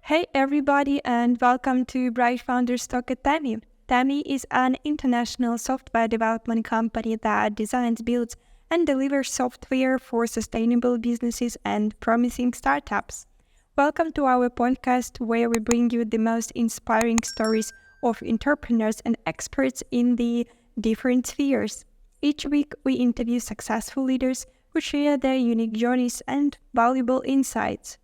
Hey everybody, and welcome to Bright Founders Talk at Tami. Tami is an international software development company that designs, builds, and delivers software for sustainable businesses and promising startups. Welcome to our podcast where we bring you the most inspiring stories of entrepreneurs and experts in the different spheres. Each week, we interview successful leaders who share their unique journeys and valuable insights.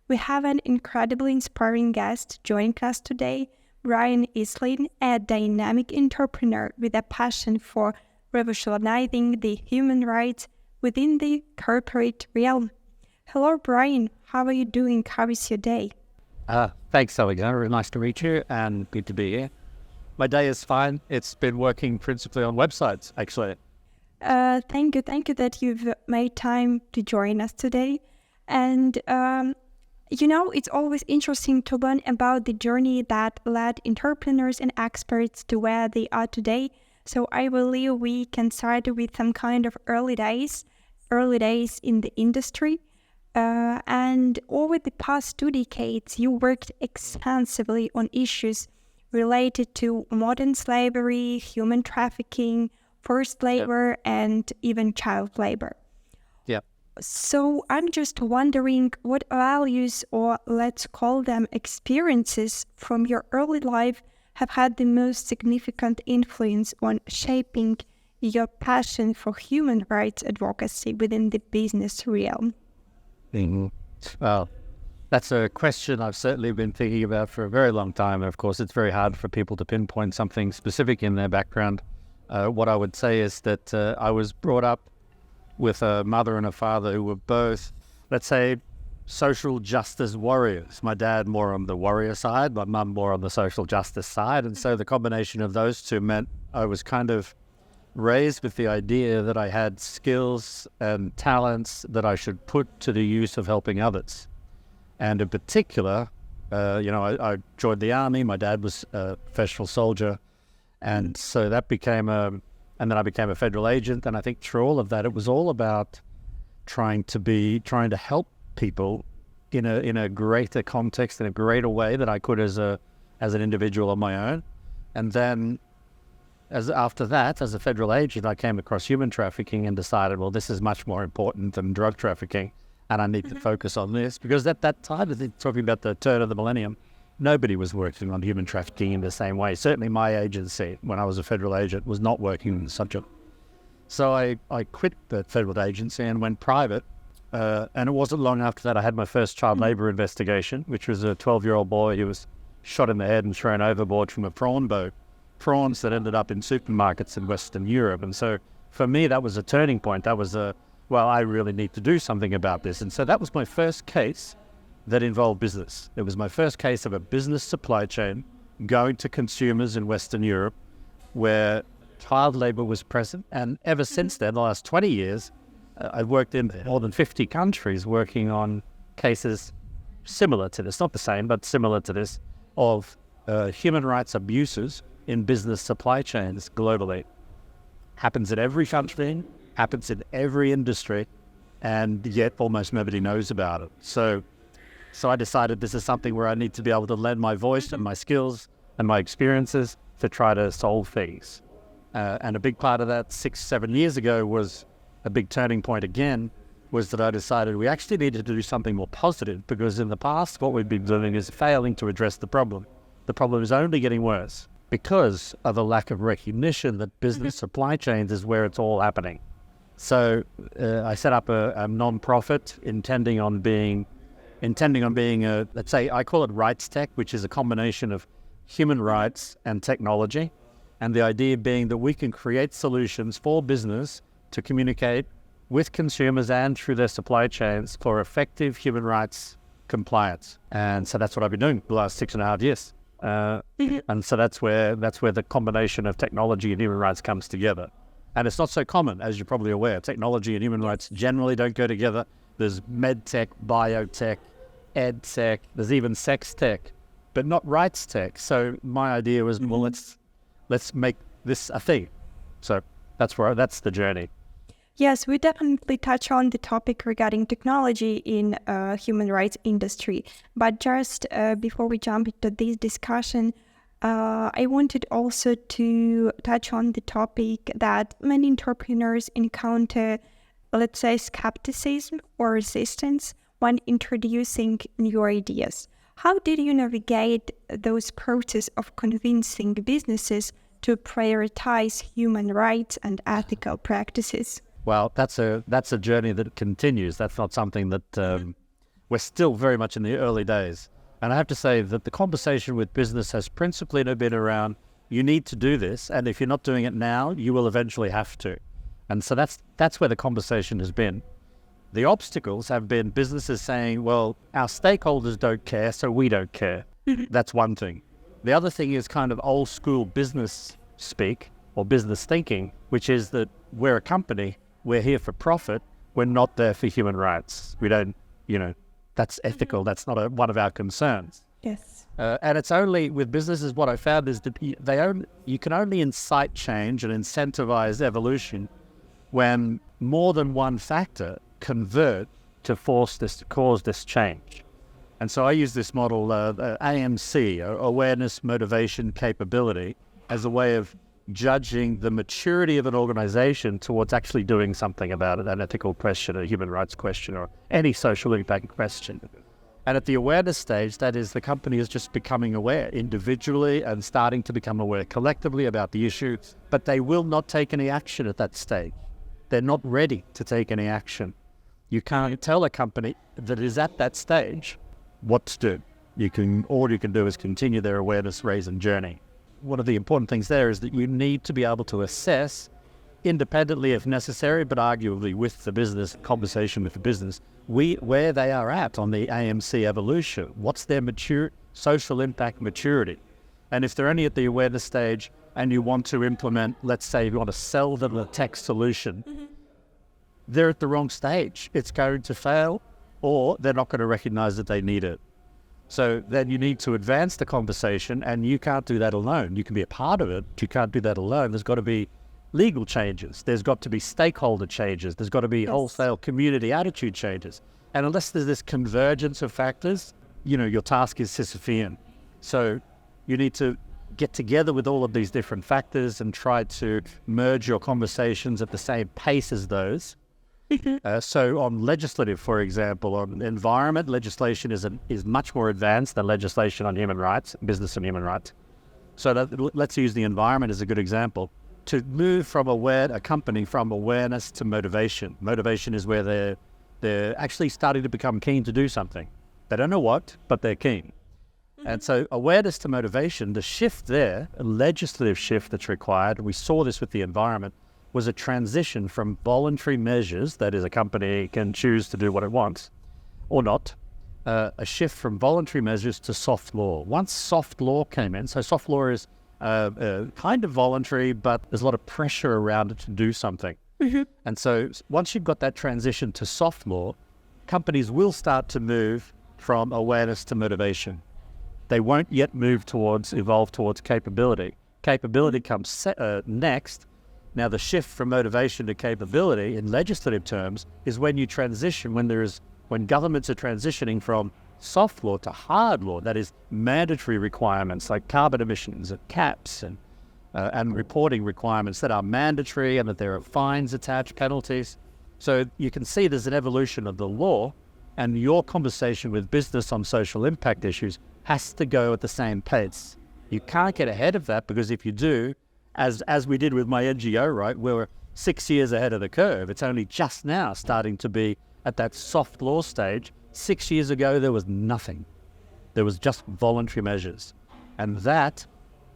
We have an incredibly inspiring guest joining us today, Brian Iselin, a dynamic entrepreneur with a passion for revolutionizing the human rights within the corporate realm. Hello, Brian. How are you doing? How is your day? Thanks, Alexander. Nice to meet you and good to be here. My day is fine. It's been working principally on websites, actually. Thank you that you've made time to join us today. And it's always interesting to learn about the journey that led entrepreneurs and experts to where they are today. So I believe we can start with some kind of early days in the industry. And over the past 2 decades, you worked extensively on issues related to modern slavery, human trafficking, forced labor, and even child labor. So I'm just wondering what values, or let's call them experiences from your early life, have had the most significant influence on shaping your passion for human rights advocacy within the business realm? Well, that's a question I've certainly been thinking about for a very long time. And of course, it's very hard for people to pinpoint something specific in their background. What I would say is that I was brought up with a mother and a father who were both, let's say, social justice warriors. My dad more on the warrior side, my mum more on the social justice side. And so the combination of those two meant I was kind of raised with the idea that I had skills and talents that I should put to the use of helping others. And in particular, I joined the army. My dad was a professional soldier. And so that became and then I became a federal agent. And I think through all of that, it was all about trying to help people in a greater context, in a greater way that I could as an individual on my own. And then after that, as a federal agent, I came across human trafficking and decided, well, this is much more important than drug trafficking. And I need to focus on this because at that time, I think talking about the turn of the millennium, nobody was working on human trafficking in the same way. Certainly my agency, when I was a federal agent, was not working on the subject. So I quit the federal agency and went private. And it wasn't long after that I had my first child labor investigation, which was a 12-year-old boy who was shot in the head and thrown overboard from a prawn boat. Prawns that ended up in supermarkets in Western Europe. And so for me, that was a turning point. That was I really need to do something about this. And so that was my first case that involved business. It was my first case of a business supply chain going to consumers in Western Europe where child labor was present. And ever since then, the last 20 years, I've worked in more than 50 countries working on cases similar to this, not the same, but similar to this, of human rights abuses in business supply chains globally. Happens in every country, happens in every industry, and yet almost nobody knows about it. So I decided this is something where I need to be able to lend my voice and my skills and my experiences to try to solve things. And a big part of that 6-7 years ago was a big turning point again, was that I decided we actually needed to do something more positive because in the past, what we've been doing is failing to address the problem. The problem is only getting worse because of a lack of recognition that business supply chains is where it's all happening. So I set up a non-profit intending on being let's say, I call it rights tech, which is a combination of human rights and technology. And the idea being that we can create solutions for business to communicate with consumers and through their supply chains for effective human rights compliance. And so that's what I've been doing the last 6.5 years. And so that's where the combination of technology and human rights comes together. And it's not so common, as you're probably aware. Technology and human rights generally don't go together. There's med tech, biotech, ed tech, there's even sex tech, but not rights tech. So my idea was, well, let's make this a thing. So that's the journey. Yes, we definitely touch on the topic regarding technology in human rights industry. But just before we jump into this discussion, I wanted also to touch on the topic that many entrepreneurs encounter, let's say, skepticism or resistance when introducing new ideas. How did you navigate those process of convincing businesses to prioritize human rights and ethical practices? Well, that's a journey that continues. That's not something that we're still very much in the early days. And I have to say that the conversation with business has principally been around, you need to do this, and if you're not doing it now, you will eventually have to. And so that's where the conversation has been. The obstacles have been businesses saying, well, our stakeholders don't care, so we don't care. That's one thing. The other thing is kind of old school business speak or business thinking, which is that we're a company, we're here for profit, we're not there for human rights. We don't, that's ethical, that's not one of our concerns. Yes. And it's only with businesses, what I found is that you can only incite change and incentivize evolution when more than one factor convert to cause this change. And so I use this model, AMC, awareness, motivation, capability, as a way of judging the maturity of an organization towards actually doing something about it, an ethical question, a human rights question, or any social impact question. And at the awareness stage, that is, the company is just becoming aware individually and starting to become aware collectively about the issue, but they will not take any action at that stage. They're not ready to take any action. You can't tell a company that is at that stage what to do. All you can do is continue their awareness raise and journey. One of the important things there is that you need to be able to assess independently if necessary, but arguably with the business, conversation with the business, where they are at on the AMC evolution. What's their social impact maturity? And if they're only at the awareness stage and you want to implement, let's say you want to sell them a tech solution, they're at the wrong stage. It's going to fail, or they're not going to recognize that they need it. So then you need to advance the conversation, and you can't do that alone. You can be a part of it, but you can't do that alone. There's got to be legal changes. There's got to be stakeholder changes. There's got to be wholesale community attitude changes. And unless there's this convergence of factors, your task is Sisyphean. So you need to get together with all of these different factors and try to merge your conversations at the same pace as those. So on legislative, for example, on environment, legislation is much more advanced than legislation on human rights, business and human rights. So let's use the environment as a good example. To move from a company from awareness to motivation. Motivation is where they're actually starting to become keen to do something. They don't know what, but they're keen. And so awareness to motivation, the shift there, a legislative shift that's required, we saw this with the environment, was a transition from voluntary measures, that is, a company can choose to do what it wants or not, a shift from voluntary measures to soft law. Once soft law came in, so soft law is kind of voluntary, but there's a lot of pressure around it to do something. And so once you've got that transition to soft law, companies will start to move from awareness to motivation. They won't yet evolve towards capability. Capability comes next. Now, the shift from motivation to capability in legislative terms is when you transition, when governments are transitioning from soft law to hard law, that is mandatory requirements like carbon emissions and caps and reporting requirements that are mandatory and that there are fines attached, penalties. So you can see there's an evolution of the law, and your conversation with business on social impact issues has to go at the same pace. You can't get ahead of that, because if you do, as we did with my NGO, right, we're 6 years ahead of the curve. It's only just now starting to be at that soft law stage. 6 years ago, there was nothing. There was just voluntary measures. And that,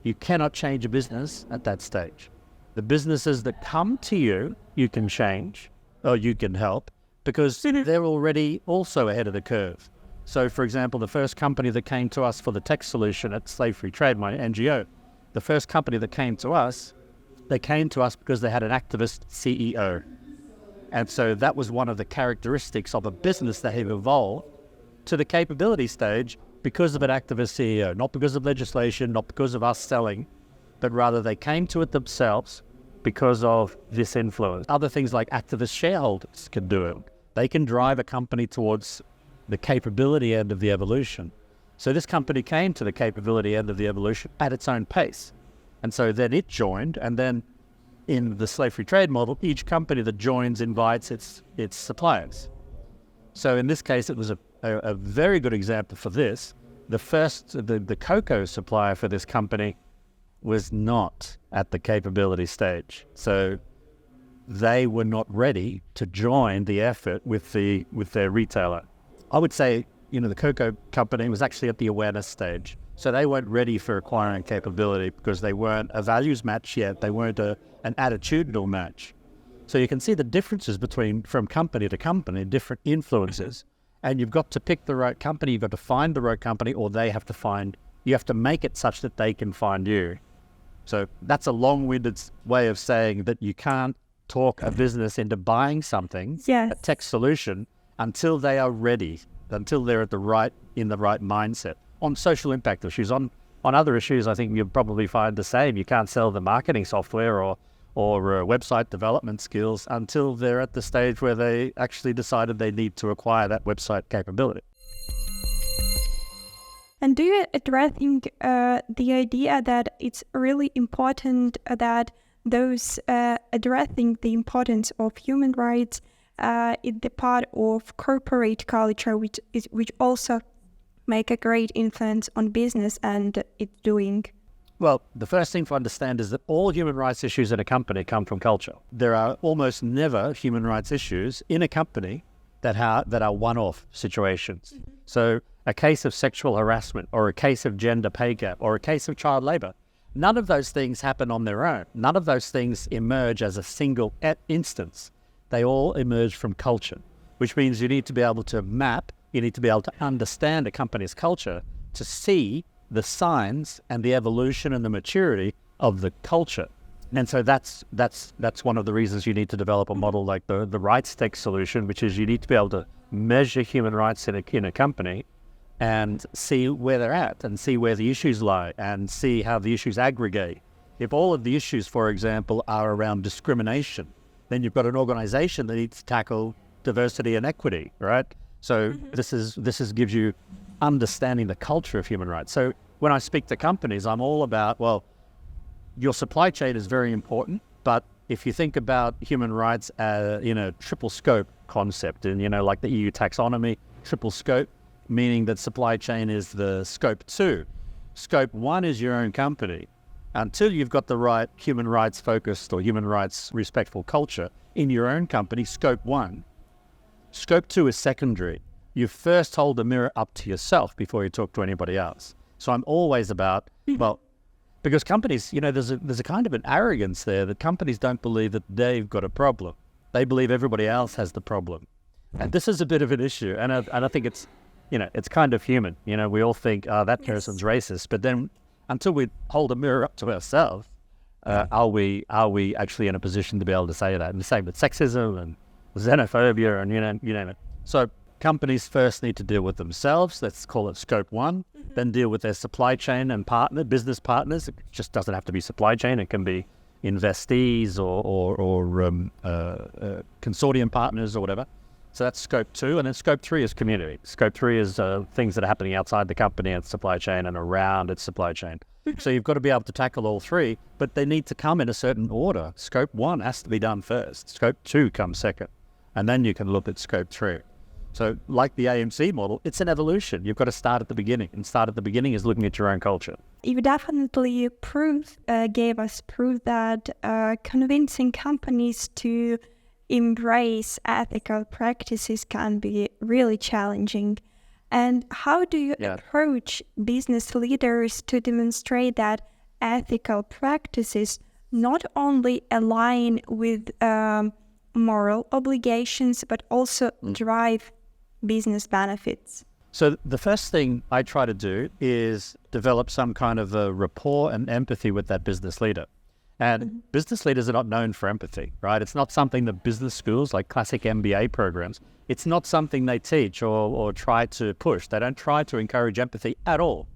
you cannot change a business at that stage. The businesses that come to you, you can change, or you can help, because they're already also ahead of the curve. So, for example, the first company that came to us for the tech solution at Slave Free Trade, my NGO, the first company that came to us, they came to us because they had an activist CEO. And so that was one of the characteristics of a business that have evolved to the capability stage because of an activist CEO, not because of legislation, not because of us selling, but rather they came to it themselves. because of this influence. Other things like activist shareholders can do it. They can drive a company towards the capability end of the evolution. So this company came to the capability end of the evolution at its own pace. And so then it joined, and then in the slave-free trade model, each company that joins invites its suppliers. So in this case, it was a very good example for this. The cocoa supplier for this company was not at the capability stage. So they were not ready to join the effort with their retailer. I would say, the cocoa company was actually at the awareness stage. So they weren't ready for acquiring capability because they weren't a values match yet. They weren't an attitudinal match. So you can see the differences from company to company, different influences. And you've got to pick the right company. You've got to find the right company, or you have to make it such that they can find you. So that's a long-winded way of saying that you can't talk a business into buying something, yes, a tech solution, until they are ready, until they're in the right mindset. On social impact issues, on other issues, I think you'll probably find the same. You can't sell the marketing software or website development skills until they're at the stage where they actually decided they need to acquire that website capability. And do you addressing the idea that it's really important that those addressing the importance of human rights is the part of corporate culture, which also make a great influence on business and its doing? Well, the first thing to understand is that all human rights issues in a company come from culture. There are almost never human rights issues in a company that are one-off situations. Mm-hmm. So a case of sexual harassment or a case of gender pay gap or a case of child labor, none of those things happen on their own. None of those things emerge as a single instance. They all emerge from culture, which means you need to be able to you need to be able to understand a company's culture to see the signs and the evolution and the maturity of the culture. And so that's one of the reasons you need to develop a model like the rights tech solution, which is you need to be able to measure human rights in a company and see where they're at and see where the issues lie and see how the issues aggregate. If all of the issues, for example, are around discrimination, then you've got an organization that needs to tackle diversity and equity, right? So this gives you understanding the culture of human rights. So when I speak to companies, I'm all about, well, your supply chain is very important, but if you think about human rights as, triple scope concept and, like the EU taxonomy, triple scope, meaning that supply chain is the scope 2. Scope 1 is your own company. Until you've got the right human rights focused or human rights respectful culture in your own company, scope 1. Scope 2 is secondary. You first hold the mirror up to yourself before you talk to anybody else. So I'm always about, because companies, there's a kind of an arrogance there that companies don't believe that they've got a problem. They believe everybody else has the problem. And this is a bit of an issue. And I think it's, it's kind of human. We all think, that person's racist. But then until we hold a mirror up to ourselves, are we actually in a position to be able to say that? And the same with sexism and xenophobia and you name it. So companies first need to deal with themselves. Let's call it scope 1. Then deal with their supply chain and business partners. It just doesn't have to be supply chain. It can be investees or consortium partners or whatever. So that's scope 2. And then scope 3 is community. Scope 3 is things that are happening outside the company and supply chain and around its supply chain. So you've got to be able to tackle all 3, but they need to come in a certain order. Scope 1 has to be done first. Scope 2 comes second. And then you can look at scope 3. So like the AMC model, it's an evolution. You've got to start at the beginning. And start at the beginning is looking at your own culture. You definitely gave us proof that convincing companies to embrace ethical practices can be really challenging. And how do you approach business leaders to demonstrate that ethical practices not only align with moral obligations, but also drive business benefits? So the first thing I try to do is develop some kind of a rapport and empathy with that business leader. And business leaders are not known for empathy, right? It's not something that business schools, like classic MBA programs, it's not something they teach or try to push. They don't try to encourage empathy at all.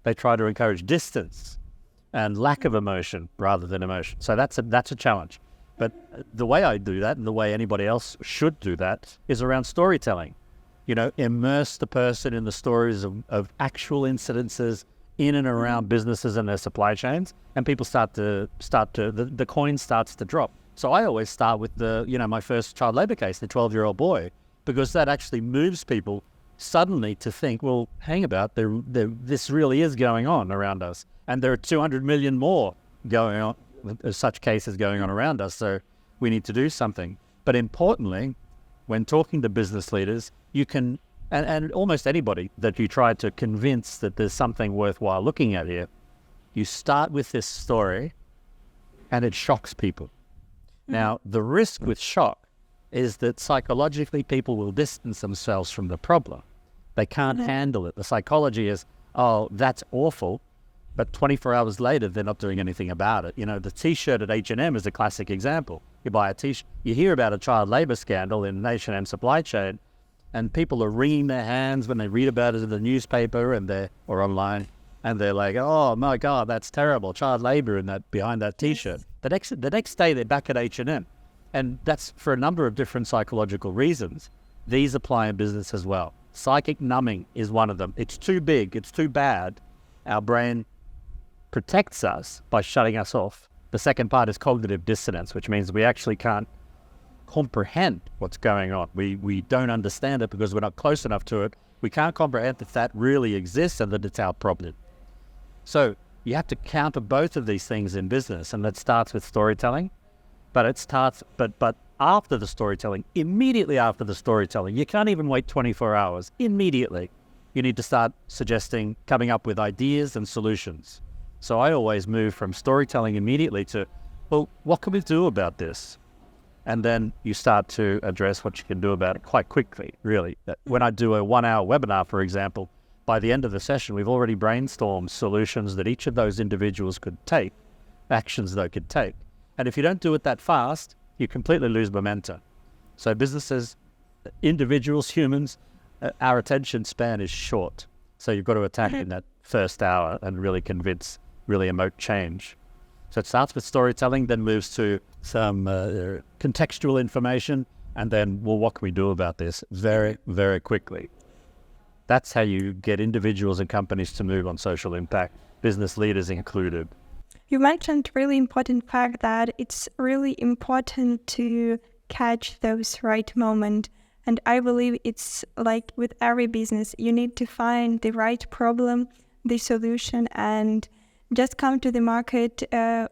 They try to encourage distance. and lack of emotion rather than emotion. So that's a challenge. But the way I do that, and the way anybody else should do that, is around storytelling. Immerse the person in the stories of actual incidences in and around businesses and their supply chains, and people the coin starts to drop. So I always start with my first child labor case, the 12-year-old boy, because that actually moves people suddenly to think, well, hang about, this really is going on around us. And there are 200 million more going on, such cases going on around us. So we need to do something. But importantly, when talking to business leaders, you can, and almost anybody that you try to convince that there's something worthwhile looking at here, you start with this story and it shocks people. Now, the risk with shock is that psychologically people will distance themselves from the problem. They can't handle it. The psychology is, oh, that's awful, but 24 hours later, they're not doing anything about it. The T-shirt at H&M is a classic example. You buy a T-shirt, you hear about a child labor scandal in an H&M supply chain, and people are wringing their hands when they read about it in the newspaper or online, and they're like, oh my God, that's terrible, child labor behind that T-shirt. Yes. The next day, they're back at H&M. And that's for a number of different psychological reasons. These apply in business as well. Psychic numbing is one of them. It's too big, it's too bad. Our brain protects us by shutting us off. The second part is cognitive dissonance, which means we actually can't comprehend what's going on. We don't understand it because we're not close enough to it. We can't comprehend that really exists and that it's our problem. So you have to counter both of these things in business, and that starts with storytelling. But after the storytelling, immediately after the storytelling, you can't even wait 24 hours. Immediately, you need to start coming up with ideas and solutions. So I always move from storytelling immediately to, well, what can we do about this? And then you start to address what you can do about it quite quickly, really. When I do a 1-hour webinar, for example, by the end of the session, we've already brainstormed solutions that each of those individuals could take, actions they could take. And if you don't do it that fast, you completely lose momentum. So businesses, individuals, humans, our attention span is short. So you've got to attack in that first hour and really convince, really emote change. So it starts with storytelling, then moves to some contextual information, and then, well, what can we do about this very, very quickly? That's how you get individuals and companies to move on social impact, business leaders included. You mentioned really important fact that it's really important to catch those right moment. And I believe it's like with every business, you need to find the right problem, the solution, and just come to the market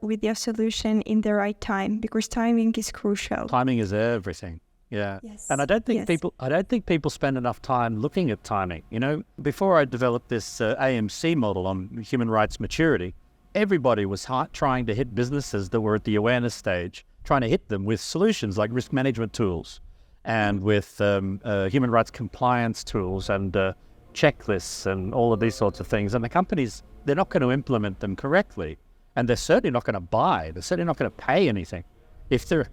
with your solution in the right time, because timing is crucial. Timing is everything. Yeah. Yes. And I don't think people spend enough time looking at timing. Before I developed this AMC model on human rights maturity, everybody was trying to hit businesses that were at the awareness stage, trying to hit them with solutions like risk management tools and with human rights compliance tools and checklists and all of these sorts of things. And the companies, they're not going to implement them correctly. And they're certainly not going to buy. They're certainly not going to pay anything if they're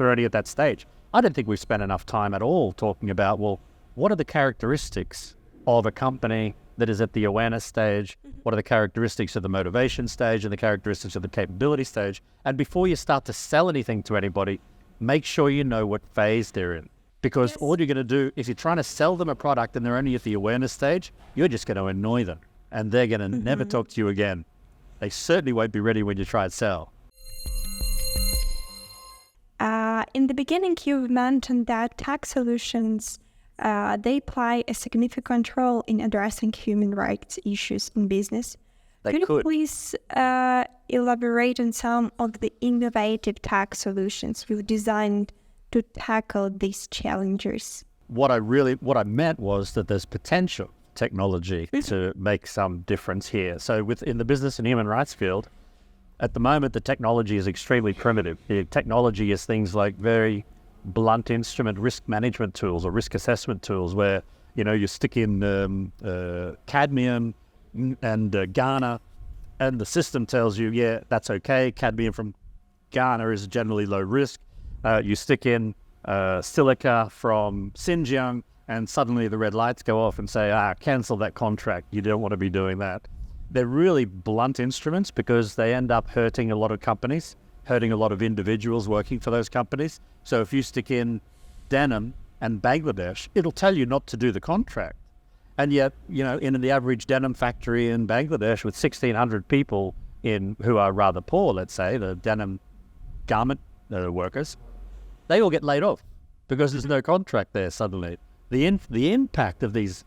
already at that stage. I don't think we've spent enough time at all talking about, well, what are the characteristics of a company that is at the awareness stage? What are the characteristics of the motivation stage and the characteristics of the capability stage? And before you start to sell anything to anybody, make sure you know what phase they're in. Because all you're going to do, if you're trying to sell them a product and they're only at the awareness stage, you're just going to annoy them and they're going to never talk to you again. They certainly won't be ready when you try and sell. In the beginning, you mentioned that tech solutions, they play a significant role in addressing human rights issues in business. Could you please elaborate on some of the innovative tech solutions we've designed to tackle these challenges? What I meant was that there's potential technology to make some difference here. So in the business and human rights field, at the moment, the technology is extremely primitive. The technology is things like very blunt instrument risk management tools or risk assessment tools where, you stick in cadmium and Ghana, and the system tells you, yeah, that's okay. Cadmium from Ghana is generally low risk. You stick in silica from Xinjiang, and suddenly the red lights go off and say, cancel that contract. You don't want to be doing that. they're really blunt instruments because they end up hurting a lot of companies, hurting a lot of individuals working for those companies. So if you stick in denim and Bangladesh, it'll tell you not to do the contract. And yet, in the average denim factory in Bangladesh with 1,600 people who are rather poor, let's say, the denim garment workers, they all get laid off because there's no contract there suddenly. The impact of these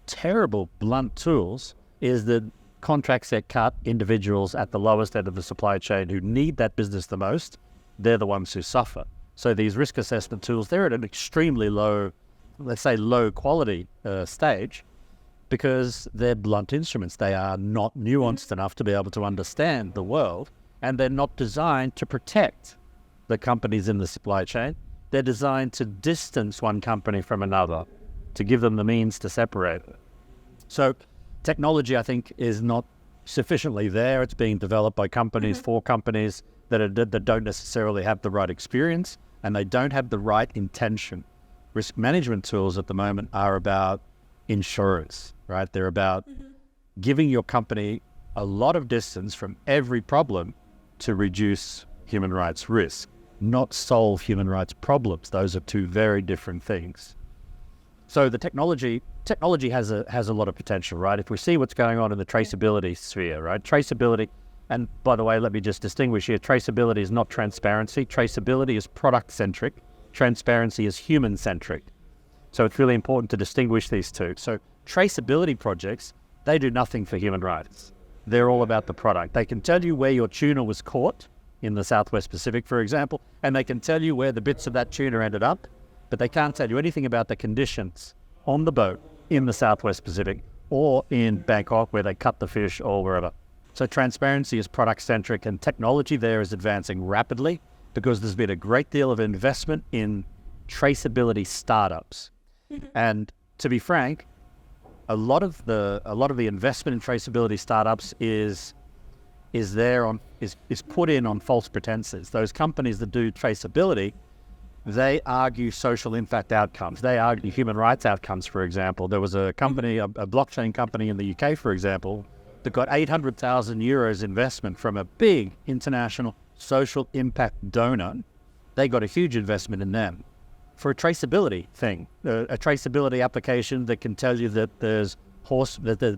terrible blunt tools is that contracts that cut individuals at the lowest end of the supply chain who need that business the most, they're the ones who suffer. So these risk assessment tools, they're at an extremely low, let's say low quality stage because they're blunt instruments. They are not nuanced enough to be able to understand the world, and they're not designed to protect the companies in the supply chain. They're designed to distance one company from another, to give them the means to separate it. So technology, I think, is not sufficiently there. It's being developed by companies for companies that don't necessarily have the right experience and they don't have the right intention. Risk management tools at the moment are about insurance, right? They're about giving your company a lot of distance from every problem to reduce human rights risk, not solve human rights problems. Those are two very different things. So the technology has a lot of potential, right? If we see what's going on in the traceability sphere, right? Traceability, and by the way, let me just distinguish here, traceability is not transparency. Traceability is product-centric. Transparency is human-centric. So it's really important to distinguish these two. So traceability projects, they do nothing for human rights. They're all about the product. They can tell you where your tuna was caught in the Southwest Pacific, for example, and they can tell you where the bits of that tuna ended up, but they can't tell you anything about the conditions on the boat in the Southwest Pacific or in Bangkok where they cut the fish or wherever. So transparency is product-centric, and technology there is advancing rapidly because there's been a great deal of investment in traceability startups. And to be frank, a lot of the investment in traceability startups is put in on false pretenses. Those companies that do traceability, they argue social impact outcomes. They argue human rights outcomes, for example. There was a company, a blockchain company in the UK, for example, that got 800,000 euros investment from a big international social impact donor. They got a huge investment in them for a traceability thing, a traceability application that can tell you that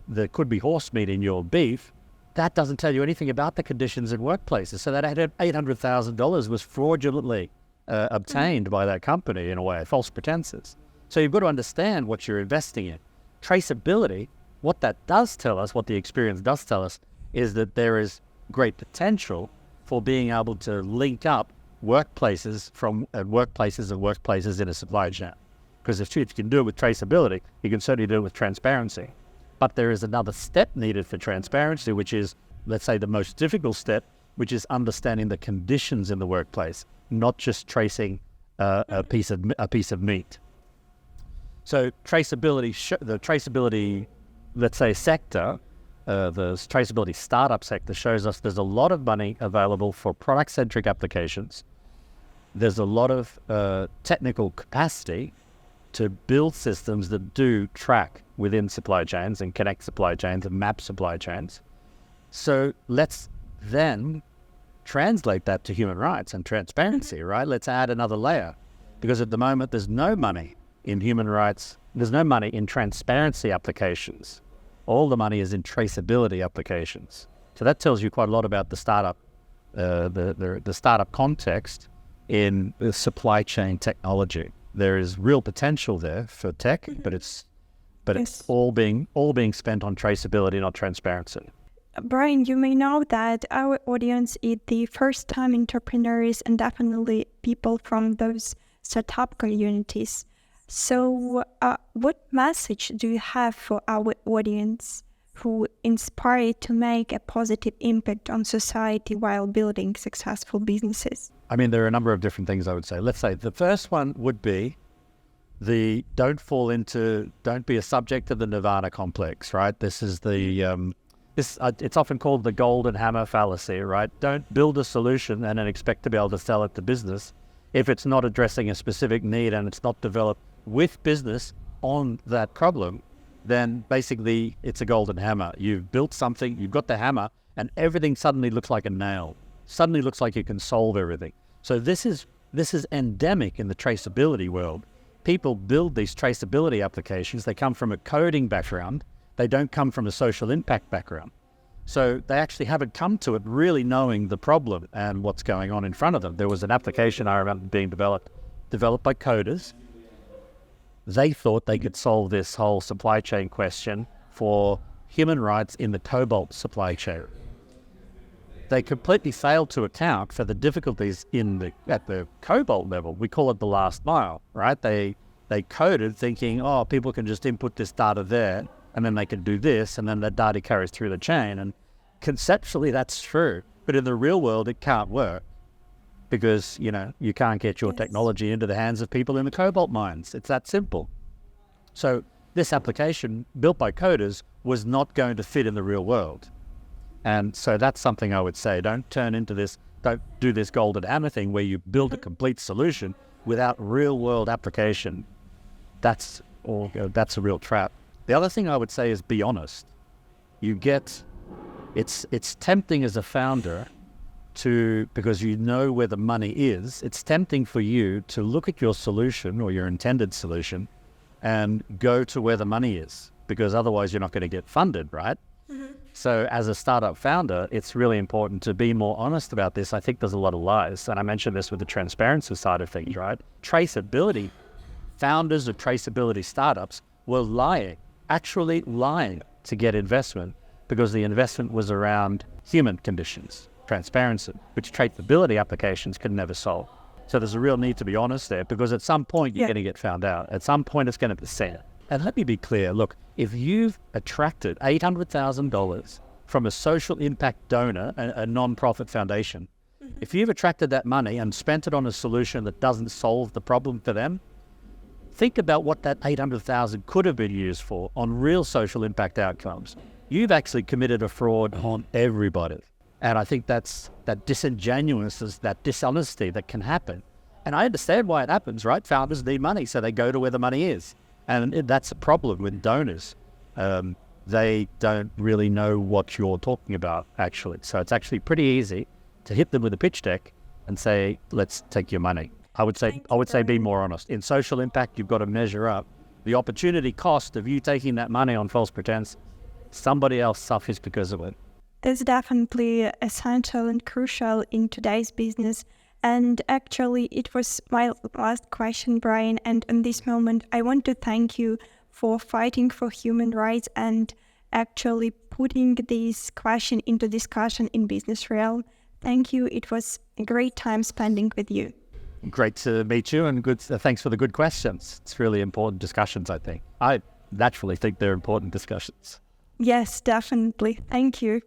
there could be horse meat in your beef. That doesn't tell you anything about the conditions in workplaces. So that $800,000 was fraudulently obtained by that company in a way, false pretenses. So you've got to understand what you're investing in. Traceability, what that does tell us, what the experience does tell us, is that there is great potential for being able to link up workplaces in a supply chain. Because if you can do it with traceability, you can certainly do it with transparency. But there is another step needed for transparency, which is, let's say, the most difficult step, which is understanding the conditions in the workplace, not just tracing a piece of meat. So the traceability, let's say, sector, the traceability startup sector shows us there's a lot of money available for product-centric applications. There's a lot of technical capacity to build systems that do track within supply chains and connect supply chains and map supply chains. So let's then translate that to human rights and transparency, right? Let's add another layer, because at the moment there's no money in human rights. There's no money in transparency applications. All the money is in traceability applications. So that tells you quite a lot about the startup, the startup context in the supply chain technology. There is real potential there for tech, but it's all being spent on traceability, not transparency. Brian, you may know that our audience is the first-time entrepreneurs and definitely people from those startup communities. So what message do you have for our audience who inspired to make a positive impact on society while building successful businesses? I mean, there are a number of different things I would say. Let's say the first one would be don't be a subject of the nirvana complex, right? This is it's often called the golden hammer fallacy, right? Don't build a solution and then expect to be able to sell it to business if it's not addressing a specific need and it's not developed with business on that problem. then basically it's a golden hammer. You've built something, you've got the hammer, and everything suddenly looks like a nail. Suddenly looks like you can solve everything. So this is endemic in the traceability world. People build these traceability applications. They come from a coding background. They don't come from a social impact background. So they actually haven't come to it really knowing the problem and what's going on in front of them. There was an application I remember being developed by coders. They thought they could solve this whole supply chain question for human rights in the cobalt supply chain. They completely failed to account for the difficulties at the cobalt level. We call it the last mile, right? They coded thinking, oh, people can just input this data there, and then they can do this, and then the data carries through the chain. And conceptually, that's true. But in the real world, it can't work because, you can't get your technology into the hands of people in the cobalt mines. It's that simple. So this application built by coders was not going to fit in the real world. And so that's something I would say. Don't do this golden hammer thing where you build a complete solution without real world application. That's a real trap. The other thing I would say is be honest. It's tempting as a founder because you know where the money is, it's tempting for you to look at your solution or your intended solution and go to where the money is, because otherwise you're not going to get funded, right? Mm-hmm. So as a startup founder, it's really important to be more honest about this. I think there's a lot of lies, and I mentioned this with the transparency side of things, right? Traceability, founders of traceability startups were actually lying to get investment because the investment was around human conditions, transparency, which traceability applications could never solve. So there's a real need to be honest there, because at some point you're going to get found out. At some point it's going to be seen. And let me be clear, look, if you've attracted $800,000 from a social impact donor, a non-profit foundation, if you've attracted that money and spent it on a solution that doesn't solve the problem for them, think about what that $800,000 could have been used for on real social impact outcomes. You've actually committed a fraud on everybody. And I think that's that disingenuousness, that dishonesty that can happen. And I understand why it happens, right? Founders need money, so they go to where the money is. And that's a problem with donors. They don't really know what you're talking about, actually. So it's actually pretty easy to hit them with a pitch deck and say, let's take your money. I would say be more honest. In social impact, you've got to measure up the opportunity cost of you taking that money on false pretense. Somebody else suffers because of it. That's definitely essential and crucial in today's business. And actually, it was my last question, Brian. And in this moment, I want to thank you for fighting for human rights and actually putting this question into discussion in business realm. Thank you. It was a great time spending with you. Great to meet you, and thanks for the good questions. It's really important discussions, I think. I naturally think they're important discussions. Yes, definitely. Thank you.